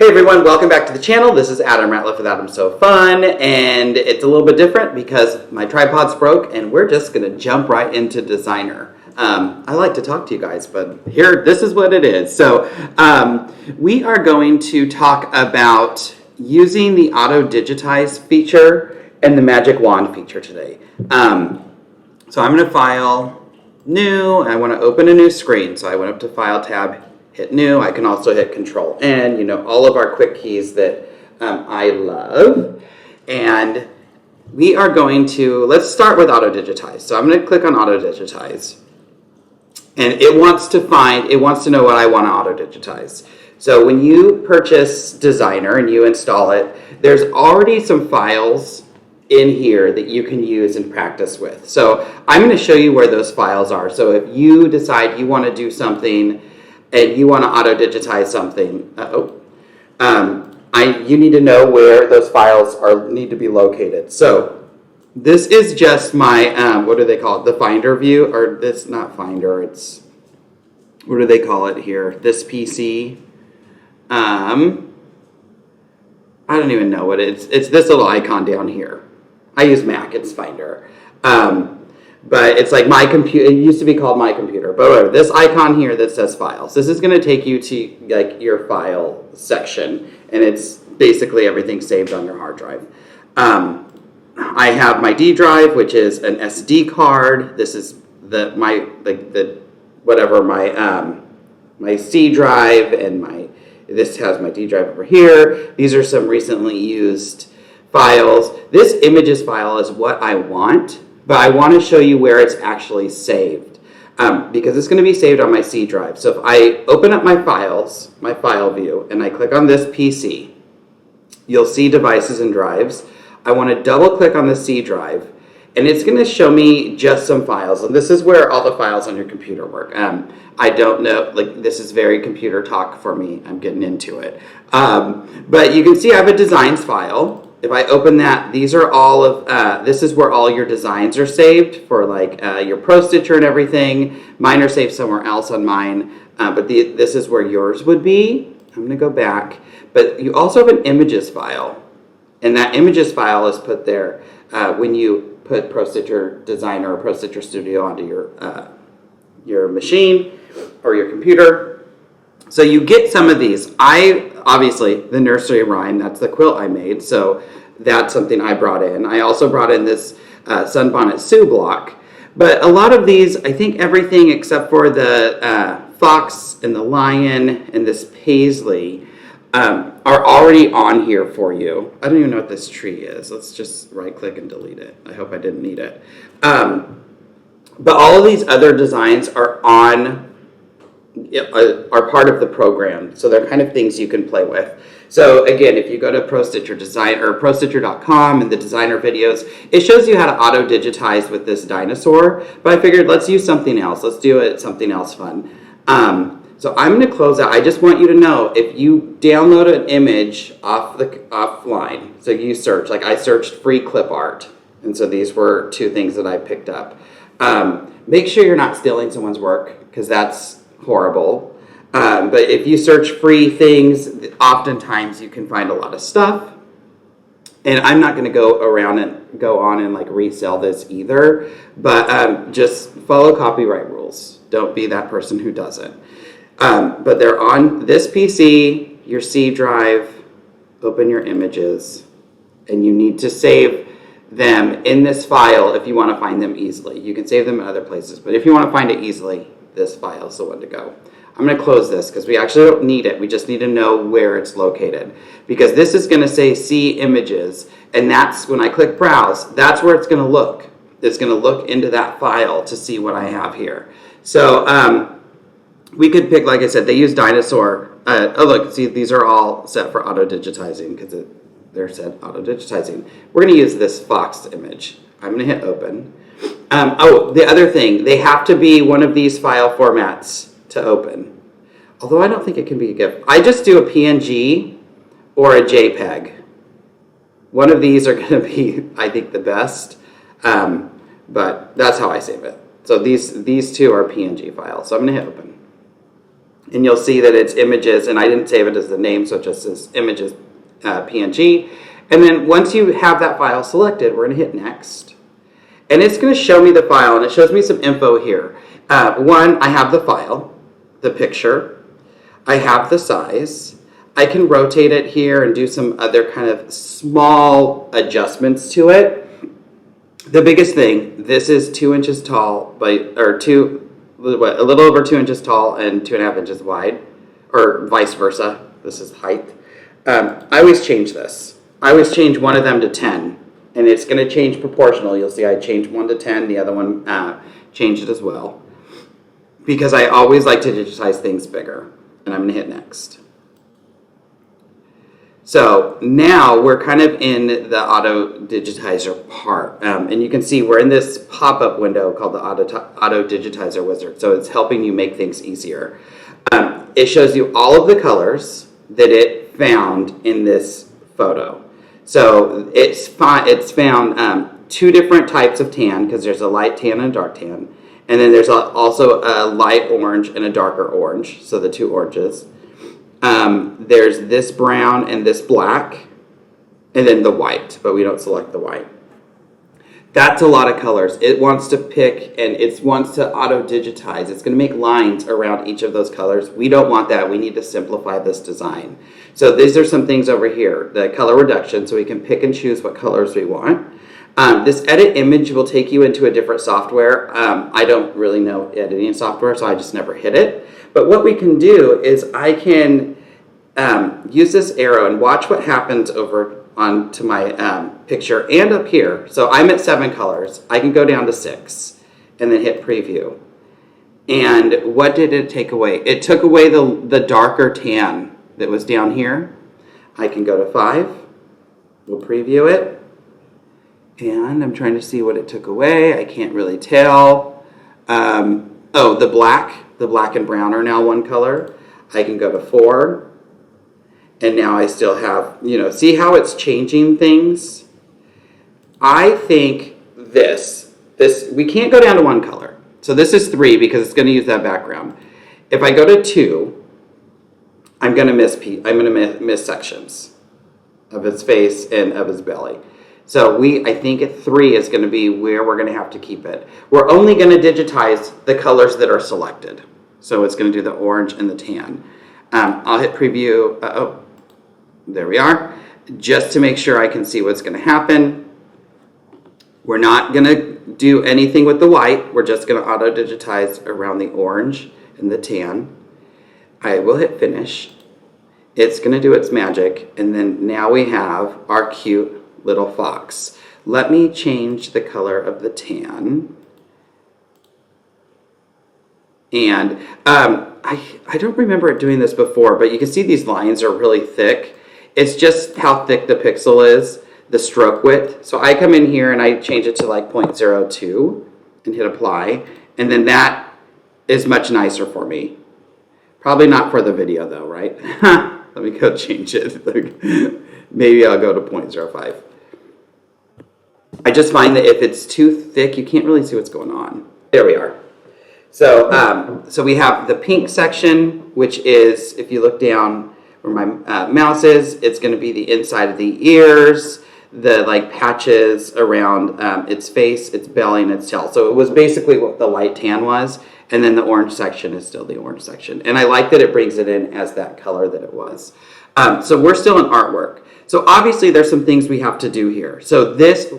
Hey everyone, welcome back to the channel. This is Adam Ratliff with Adam So Fun, and it's a little bit different because my tripod's broke and we're just going to jump right into Designer. I like to talk to you guys, but here, this is what it is. So we are going to talk about using the AutoDigitize feature and the Magic Wand feature today. So I'm going to file, new, and I want to open a new screen. So I went up to File tab, hit new. I can also hit Control N, you know, all of our quick keys that I love. And we are going to, let's start with AutoDigitize. So I'm going to click on AutoDigitize. And it wants to know what I want to AutoDigitize. So when you purchase Designer and you install it, there's already some files in here that you can use and practice with. So I'm going to show you where those files are. So if you decide you want to do something and you want to auto-digitize something, you need to know where those files need to be located. So this is just my, what do they call it? The Finder view, or this, not Finder, it's, what do they call it here? This PC. I don't even know what it's this little icon down here. I use Mac, it's Finder. But it's like my computer, it used to be called My Computer, but whatever, this icon here that says files, this is going to take you to like your file section, and it's basically everything saved on your hard drive. I have my D drive, which is an SD card. This is my C drive, and this has my D drive over here. These are some recently used files. This images file is what I want, but I want to show you where it's actually saved, because it's going to be saved on my C drive. So if I open up my files, my file view, and I click on this PC, you'll see devices and drives. I want to double click on the C drive, and it's going to show me just some files. And this is where all the files on your computer work. I don't know, like, this is very computer talk for me. I'm getting into it. But you can see I have a designs file. If I open that, these are all of, this is where all your designs are saved for like your Pro Stitcher and everything. Mine are saved somewhere else on mine, but this is where yours would be. I'm going to go back. But you also have an images file, and that images file is put there when you put Pro Stitcher Designer or Pro Stitcher Studio onto your machine or your computer. So you get some of these. Obviously, the nursery rhyme, that's the quilt I made, so that's something I brought in. I also brought in this Sunbonnet Sue block, but a lot of these, I think everything except for the fox and the lion and this paisley are already on here for you. I don't even know what this tree is. Let's just right-click and delete it. I hope I didn't need it. But all of these other designs are part of the program, so they're kind of things you can play with. So again, if you go to Pro Stitcher Design or ProStitcher.com and the Designer videos, it shows you how to auto-digitize with this dinosaur, but I figured let's use something else. Let's do it something else fun. So I'm going to close out. I just want you to know, if you download an image offline, so you search, like I searched free clip art, and so these were two things that I picked up. Make sure you're not stealing someone's work, because that's horrible. But if you search free things, oftentimes you can find a lot of stuff. And I'm not going to go on and like resell this either, but just follow copyright rules. Don't be that person who doesn't. But they're on this PC, your C drive, open your images, and you need to save them in this file if you want to find them easily. You can save them in other places, but if you want to find it easily, this file is the one to go. I'm going to close this because we actually don't need it. We just need to know where it's located, because this is going to say see images, and that's when I click browse, that's where it's going to look. It's going to look into that file to see what I have here. So we could pick, like I said, they use dinosaur. Oh look, see, these are all set for auto-digitizing because they're set auto-digitizing. We're going to use this fox image. I'm going to hit open. The other thing, they have to be one of these file formats to open. Although I don't think it can be a GIF. I just do a PNG or a JPEG. One of these are going to be, I think, the best, but that's how I save it. So these two are PNG files. So I'm going to hit open. and you'll see that it's images, and I didn't save it as the name, so it just says images PNG. And then once you have that file selected, we're going to hit next. And it's going to show me the file, and it shows me some info here. One, I have the file, the picture. I have the size. I can rotate it here and do some other kind of small adjustments to it. The biggest thing, this is 2 inches tall, a little over 2 inches tall and 2.5 inches wide, or vice versa. This is height. I always change this. I always change one of them to 10, and it's going to change proportional. You'll see I changed one to 10, the other one changed it as well, because I always like to digitize things bigger. And I'm going to hit next. So now we're kind of in the Auto Digitizer part, and you can see we're in this pop-up window called the Auto Digitizer Wizard. So it's helping you make things easier. It shows you all of the colors that it found in this photo. So it's found 2 different types of tan, because there's a light tan and a dark tan, and then there's also a light orange and a darker orange. So the 2 oranges. There's this brown and this black, and then the white, but we don't select the white. That's a lot of colors. It wants to pick, and it wants to auto-digitize. It's going to make lines around each of those colors. We don't want that. We need to simplify this design. So these are some things over here. The color reduction, so we can pick and choose what colors we want. This edit image will take you into a different software. I don't really know editing software, so I just never hit it. But what we can do is I can use this arrow and watch what happens over onto my picture and up here. So I'm at 7 colors. I can go down to 6 and then hit preview. And what did it take away? It took away the darker tan that was down here. I can go to 5. We'll preview it. And I'm trying to see what it took away. I can't really tell. Oh, the black and brown are now 1 color. I can go to 4. And now I still have, see how it's changing things? I think this, we can't go down to 1 color. So this is 3 because it's going to use that background. If I go to 2, I'm going to miss sections of his face and of his belly. So I think at 3 is going to be where we're going to have to keep it. We're only going to digitize the colors that are selected. So it's going to do the orange and the tan. I'll hit preview. Oh, there we are. Just to make sure I can see what's going to happen. We're not going to do anything with the white. We're just going to auto digitize around the orange and the tan. I will hit finish. It's going to do its magic. And then now we have our cute little fox. Let me change the color of the tan. And I don't remember it doing this before, but you can see these lines are really thick. It's just how thick the pixel is, the stroke width. So I come in here and I change it to like 0.02 and hit apply. And then that is much nicer for me. Probably not for the video though, right? Let me go change it. Maybe I'll go to 0.05. I just find that if it's too thick, you can't really see what's going on. There we are. So, so we have the pink section, which is, if you look down where my mouse is, it's going to be the inside of the ears, the like patches around its face, its belly, and its tail. So it was basically what the light tan was, and then the orange section is still the orange section. And I like that it brings it in as that color that it was. So we're still in artwork. So obviously there's some things we have to do here. So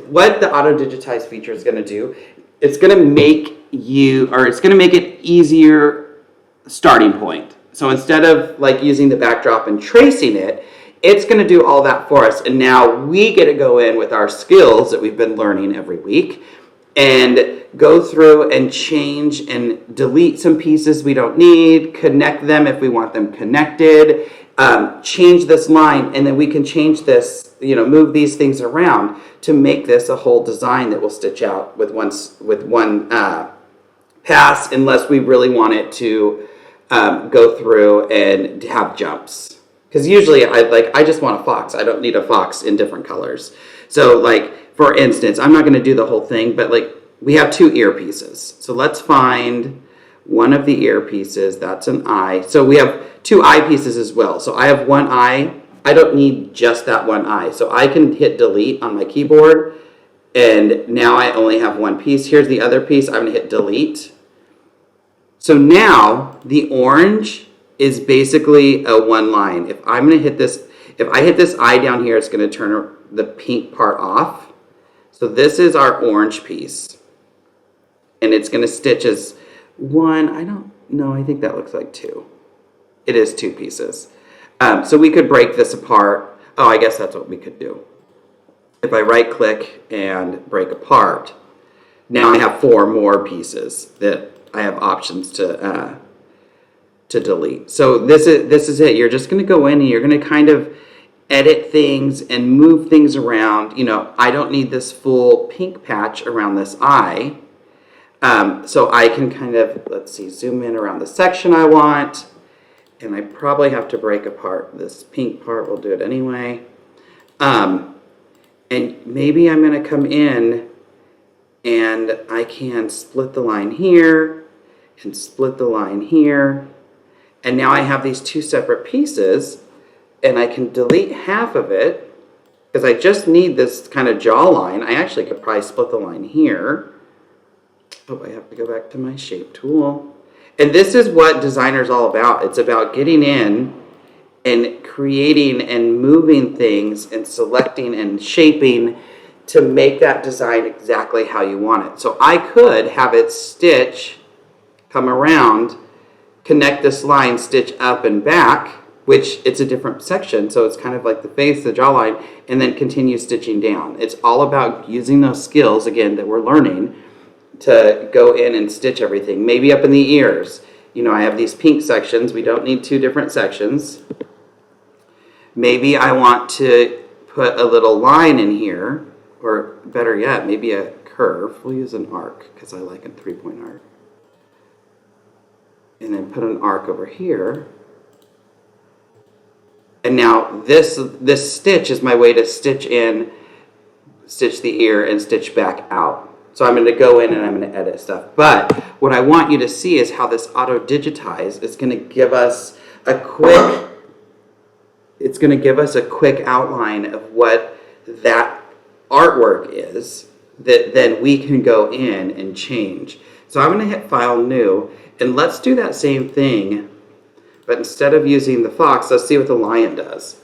what the Auto Digitize feature is going to do, it's going to make it easier starting point. So instead of like using the backdrop and tracing it, it's going to do all that for us. And now we get to go in with our skills that we've been learning every week and go through and change and delete some pieces we don't need, connect them if we want them connected, change this line, and then we can change this, move these things around to make this a whole design that will stitch out with one pass, unless we really want it to go through and have jumps. Because usually I just want a fox. I don't need a fox in different colors. So like, for instance, I'm not going to do the whole thing, but like we have 2 earpieces. So let's find one of the ear pieces, that's an eye. So we have 2 eye pieces as well. So I have 1 eye. I don't need just that 1 eye. So I can hit delete on my keyboard, and now I only have 1 piece. Here's the other piece. I'm going to hit delete. So now the orange is basically a 1 line. If I'm going to hit this, if I hit this eye down here, it's going to turn the pink part off. So this is our orange piece. And it's going to stitch as 1, I don't know, I think that looks like 2. It is 2 pieces. So we could break this apart. Oh, I guess that's what we could do. If I right click and break apart, now I have 4 more pieces that I have options to delete. So this is it. You're just going to go in and you're going to kind of edit things and move things around. You know, I don't need this full pink patch around this eye. So I can kind of, let's see, zoom in around the section I want. And I probably have to break apart this pink part. We'll do it anyway. And maybe I'm going to come in and I can split the line here and split the line here. And now I have these 2 separate pieces, and I can delete half of it because I just need this kind of jawline. I actually could probably split the line here. Oh, I have to go back to my shape tool. And this is what Designer's all about. It's about getting in and creating and moving things and selecting and shaping to make that design exactly how you want it. So I could have it stitch, come around, connect this line, stitch up and back, which it's a different section, so it's kind of like the face, the jawline, and then continue stitching down. It's all about using those skills, again, that we're learning to go in and stitch everything. Maybe up in the ears. You know, I have these pink sections. We don't need 2 different sections. Maybe I want to put a little line in here, or better yet, maybe a curve. We'll use an arc because I like a 3-point arc. And then put an arc over here. And now this stitch is my way to stitch in, stitch the ear, and stitch back out. So I'm going to go in and I'm going to edit stuff. But what I want you to see is how this auto-digitize is going to give us a quick, it's going to give us a quick outline of what that artwork is that then we can go in and change. So I'm going to hit File, New, and let's do that same thing, but instead of using the fox, let's see what the lion does.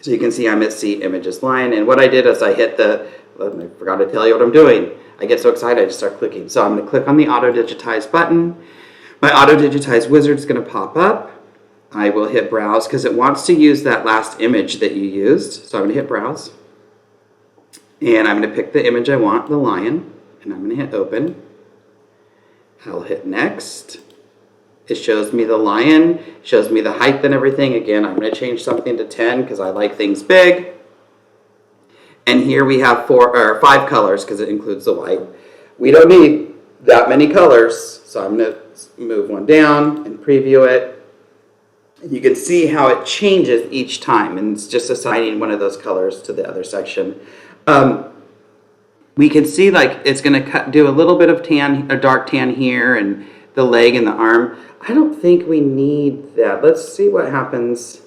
So you can see I'm at See Images Lion, and what I did is I hit the, I forgot to tell you what I'm doing. I get so excited, I just start clicking. So I'm going to click on the Auto-Digitize button. My Auto-Digitize wizard is going to pop up. I will hit Browse because it wants to use that last image that you used. So I'm going to hit Browse. And I'm going to pick the image I want, the lion, and I'm going to hit Open. I'll hit Next. It shows me the lion, shows me the height and everything. Again, I'm going to change something to 10 because I like things big. And here we have 5 colors because it includes the white. We don't need that many colors, so I'm going to move one down and preview it. And you can see how it changes each time, and it's just assigning one of those colors to the other section. We can see like it's going to do a little bit of tan, a dark tan here, and the leg and the arm. I don't think we need that. Let's see what happens.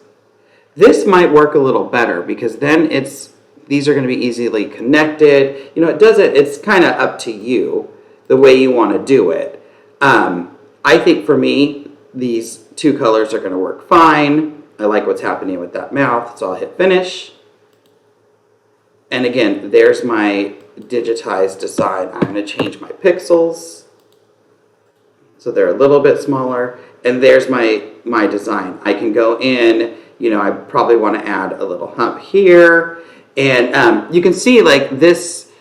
This might work a little better because then these are going to be easily connected. You know, it's kind of up to you the way you want to do it. I think for me, these 2 colors are going to work fine. I like what's happening with that mouth, so I'll hit Finish. And again, there's my digitized design. I'm going to change my pixels so they're a little bit smaller. And there's my design. I can go in, you know, I probably want to add a little hump here. And you can see like this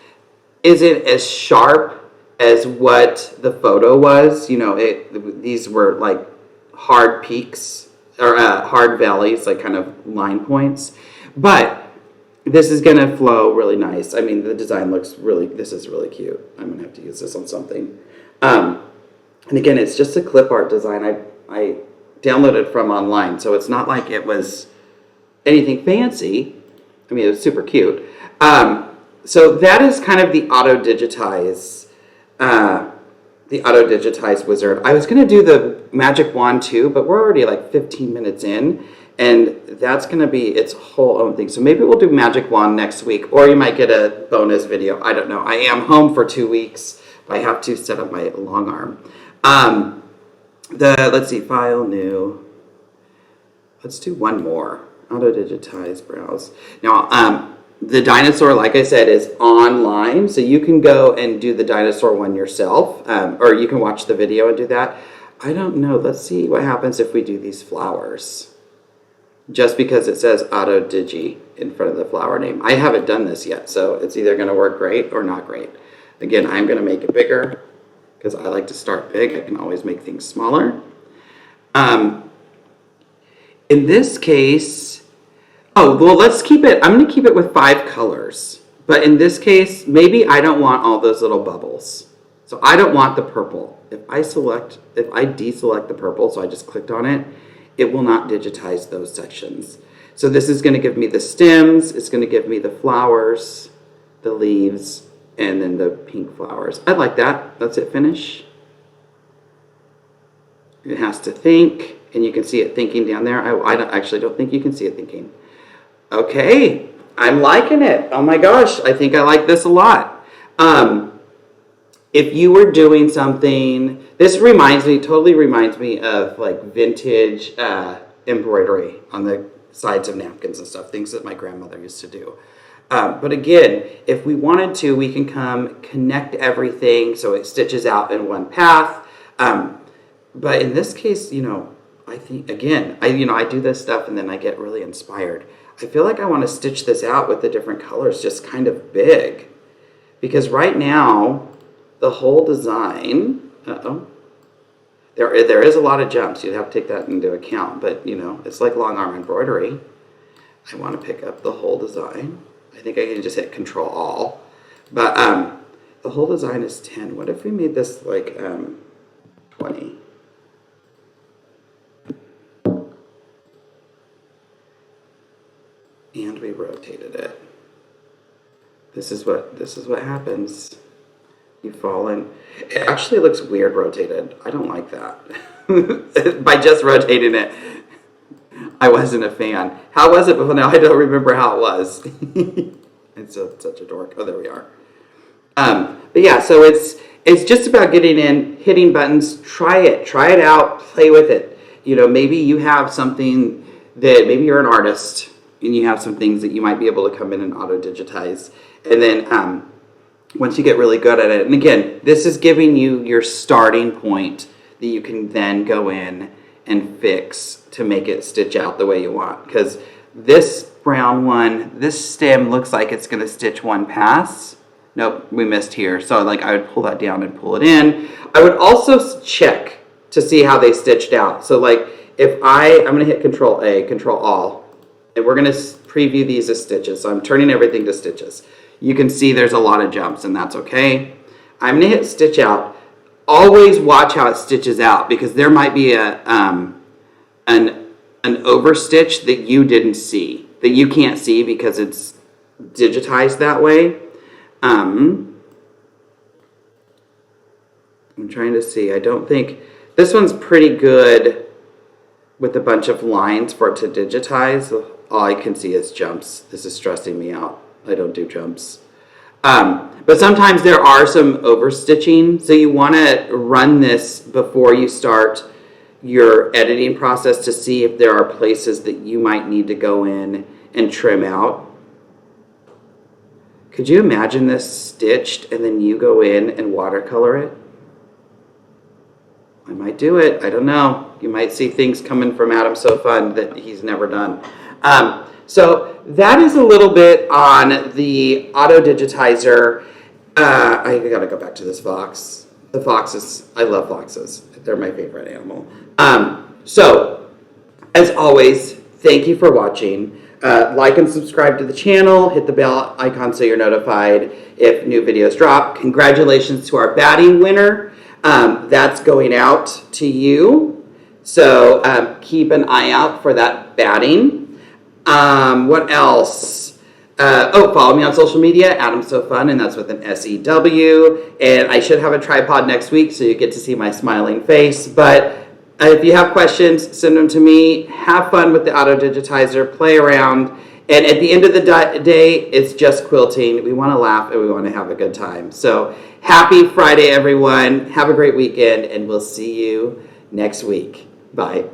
isn't as sharp as what the photo was. You know, these were like hard peaks or hard valleys, like kind of line points. But this is going to flow really nice. I mean, the design looks really, this is really cute. I'm going to have to use this on something. And again, it's just a clip art design I downloaded from online, so it's not like it was anything fancy. I mean, it was super cute. So that is kind of the auto-digitize the AutoDigitize wizard. I was going to do the magic wand too, but we're already like 15 minutes in, and that's going to be its whole own thing. So maybe we'll do magic wand next week, or you might get a bonus video. I don't know. I am home for 2 weeks, but I have to set up my long arm. Let's see, file, new. Let's do one more. AutoDigitize, browse. Now, the dinosaur, like I said, is online, so you can go and do the dinosaur one yourself, or you can watch the video and do that. I don't know. Let's see what happens if we do these flowers. Just because it says AutoDigi in front of the flower name. I haven't done this yet, so it's either going to work great or not great. Again, I'm going to make it bigger because I like to start big. I can always make things smaller. In this case, oh, well, let's keep it. I'm going to keep it with 5 colors. But in this case, maybe I don't want all those little bubbles. So I don't want the purple. If I deselect the purple, so I just clicked on it, it will not digitize those sections. So this is going to give me the stems, it's going to give me the flowers, the leaves, and then the pink flowers. I like that. Let's hit finish. It has to think, and you can see it thinking down there. I actually don't think you can see it thinking. Okay, I'm liking it. Oh my gosh, I think I like this a lot. If you were doing something, this totally reminds me of like vintage embroidery on the sides of napkins and stuff, things that my grandmother used to do. But again, if we wanted to, we can come connect everything so it stitches out in one path. But in this case, I think, again, I do this stuff and then I get really inspired. I feel like I want to stitch this out with the different colors just kind of big. Because right now, the whole design, there is a lot of jumps. You'd have to take that into account. But, it's like long arm embroidery. I want to pick up the whole design. I think I can just hit Control All. But the whole design is 10. What if we made this like 20? And we rotated it. This is what happens. You fall in. It actually looks weird rotated. I don't like that. By just rotating it, I wasn't a fan. How was it before? Now I don't remember how it was. It's such a dork. Oh, there we are. But yeah, so it's just about getting in, hitting buttons. Try it out, play with it. Maybe you have something that maybe you're an artist and you have some things that you might be able to come in and auto-digitize. And then once you get really good at it, and again, this is giving you your starting point that you can then go in and fix to make it stitch out the way you want. Because this brown one, this stem looks like it's going to stitch one pass. Nope, we missed here. So I would pull that down and pull it in. I would also check to see how they stitched out. So if I'm going to hit Control A, Control All, and we're going to preview these as stitches. So I'm turning everything to stitches. You can see there's a lot of jumps, and that's okay. I'm going to hit Stitch Out. Always watch how it stitches out, because there might be an overstitch that you didn't see, that you can't see because it's digitized that way. I'm trying to see. I don't think this one's pretty good with a bunch of lines for it to digitize. All I can see is jumps. This is stressing me out. I don't do jumps. But sometimes there are some overstitching, so you want to run this before you start your editing process to see if there are places that you might need to go in and trim out. Could you imagine this stitched and then you go in and watercolor it? I might do it. I don't know. You might see things coming from Adam so fun that he's never done. So that is a little bit on the AutoDigitizer. I gotta go back to this fox. The foxes, I love foxes. They're my favorite animal. So, as always, thank you for watching. Like and subscribe to the channel. Hit the bell icon so you're notified if new videos drop. Congratulations to our batting winner. That's going out to you. So keep an eye out for that batting. What else? Follow me on social media, Adam's So Fun, and that's with an S-E-W. And I should have a tripod next week, so you get to see my smiling face. But if you have questions, send them to me. Have fun with the AutoDigitizer. Play around. And at the end of the day, it's just quilting. We want to laugh and we want to have a good time. So happy Friday, everyone. Have a great weekend, and we'll see you next week. Bye.